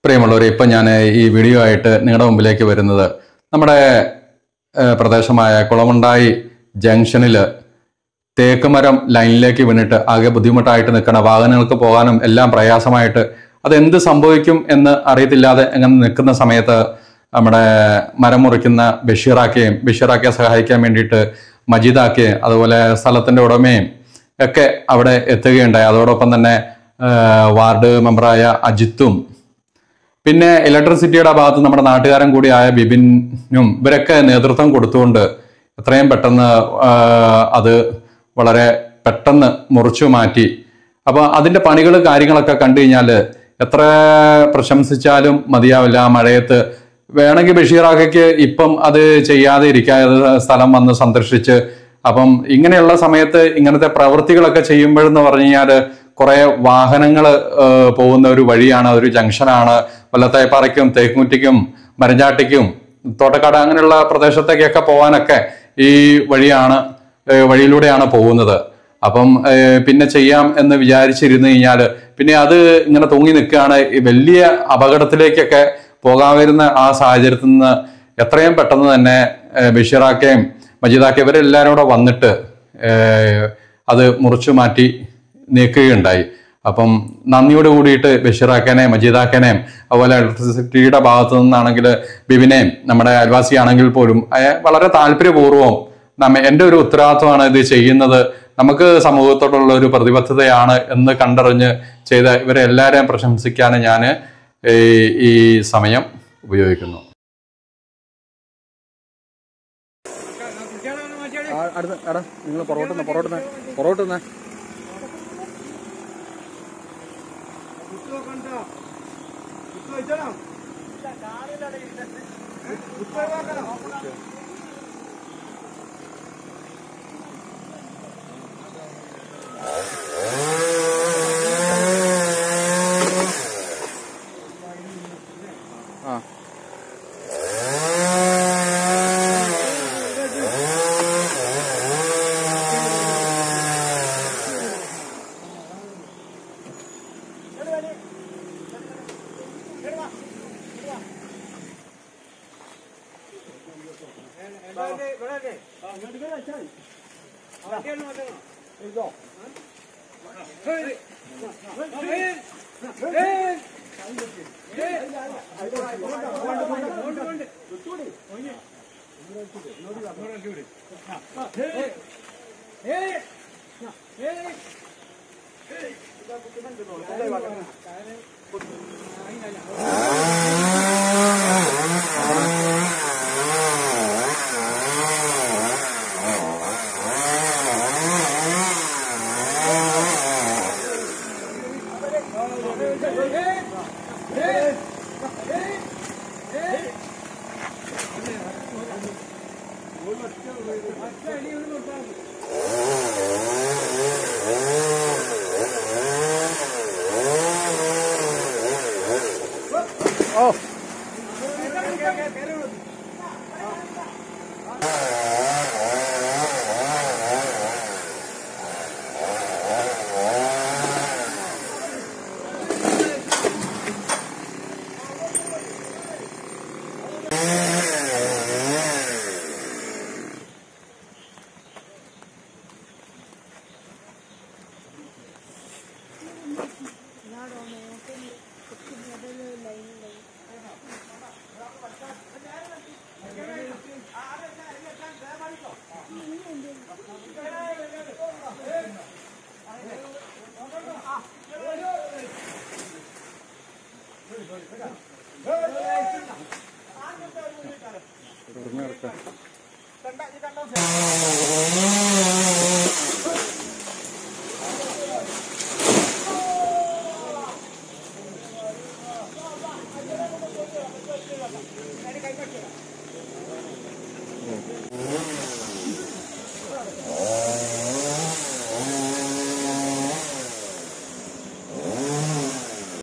പ്രിയമുള്ളവരെ, ഇപ്പം ഞാൻ ഈ വീഡിയോ ആയിട്ട് നിങ്ങളുടെ മുമ്പിലേക്ക് വരുന്നത് നമ്മുടെ പ്രദേശമായ കുളമുണ്ടായി ജംഗ്ഷനിൽ തേക്കുമരം ലൈനിലേക്ക് വീണിട്ട് ആകെ ബുദ്ധിമുട്ടായിട്ട് നിൽക്കുന്ന വാഹനങ്ങൾക്ക് പോകാനും എല്ലാം പ്രയാസമായിട്ട് അതെന്ത് സംഭവിക്കും എന്ന് അറിയത്തില്ലാതെ അങ്ങനെ നിൽക്കുന്ന സമയത്ത് നമ്മുടെ മരം മുറിക്കുന്ന ബഷീറാക്കയെ സഹായിക്കാൻ വേണ്ടിയിട്ട് മജീദാക്കയും അതുപോലെ സ്ഥലത്തിൻ്റെ ഉടമയും ഒക്കെ അവിടെ എത്തുകയുണ്ടായി. അതോടൊപ്പം തന്നെ വാർഡ് മെമ്പറായ അജിത്തും പിന്നെ ഇലക്ട്രിസിറ്റിയുടെ ഭാഗത്ത് നമ്മുടെ നാട്ടുകാരൻ കൂടിയായ ബിബിനും ഇവരൊക്കെ നേതൃത്വം കൊടുത്തുകൊണ്ട് എത്രയും പെട്ടെന്ന് അത് വളരെ പെട്ടെന്ന് മുറിച്ചു മാറ്റി. അപ്പോൾ അതിൻ്റെ പണികൾ കാര്യങ്ങളൊക്കെ കണ്ടു കഴിഞ്ഞാൽ എത്ര പ്രശംസിച്ചാലും മതിയാവില്ല. ആ മഴയത്ത് വേണമെങ്കിൽ ബഷീറാക്കയ്ക്ക് ഇപ്പം അത് ചെയ്യാതെ ഇരിക്കാതെ സ്ഥലം വന്ന് സന്ദർശിച്ച് അപ്പം ഇങ്ങനെയുള്ള സമയത്ത് ഇങ്ങനത്തെ പ്രവൃത്തികളൊക്കെ ചെയ്യുമ്പോഴെന്ന് പറഞ്ഞു കഴിഞ്ഞാൽ കുറെ വാഹനങ്ങൾ പോകുന്ന ഒരു വഴിയാണ്, ഒരു ജംഗ്ഷനാണ്. വല്ലത്തേപ്പാറയ്ക്കും തേക്കുമുറ്റിക്കും മരഞ്ചാട്ടിക്കും തോട്ടക്കാട് അങ്ങനെയുള്ള പ്രദേശത്തേക്കൊക്കെ പോകാനൊക്കെ ഈ വഴിയിലൂടെയാണ് പോകുന്നത്. അപ്പം പിന്നെ ചെയ്യാം എന്ന് വിചാരിച്ചിരുന്നു കഴിഞ്ഞാൽ പിന്നെ അത് ഇങ്ങനെ തൂങ്ങി നിൽക്കുകയാണ്. വലിയ അപകടത്തിലേക്കൊക്കെ പോകാൻ ആ സാഹചര്യത്തിൽ നിന്ന് എത്രയും പെട്ടെന്ന് തന്നെ ബഷീറാക്കയും മജീദാക്കയും ഇവരെല്ലാവരും കൂടെ വന്നിട്ട് അത് മുറിച്ചു മാറ്റി നീക്കുകയുണ്ടായി. അപ്പം നന്ദിയോട് കൂടിയിട്ട് ബഷീറാക്കനെയും മജീദാക്കനെയും അതുപോലെ ഇലക്ട്രിസിറ്റിയുടെ ഭാഗത്തു നിന്നാണെങ്കിൽ ബിബിനെയും നമ്മുടെ അയൽവാസിയാണെങ്കിൽ പോലും വളരെ താല്പര്യപൂർവ്വം എൻ്റെ ഒരു ഉത്തരവാദിത്വമാണ് ഇത് ചെയ്യുന്നത്, നമുക്ക് സമൂഹത്തോടുള്ള ഒരു പ്രതിബദ്ധതയാണ് എന്ന് കണ്ടറിഞ്ഞ് ചെയ്ത ഇവരെ എല്ലാവരെയും പ്രശംസിക്കാൻ ഞാൻ ഈ സമയം ഉപയോഗിക്കുന്നു. നിങ്ങൾ പൊറോട്ടുന്ന Hey!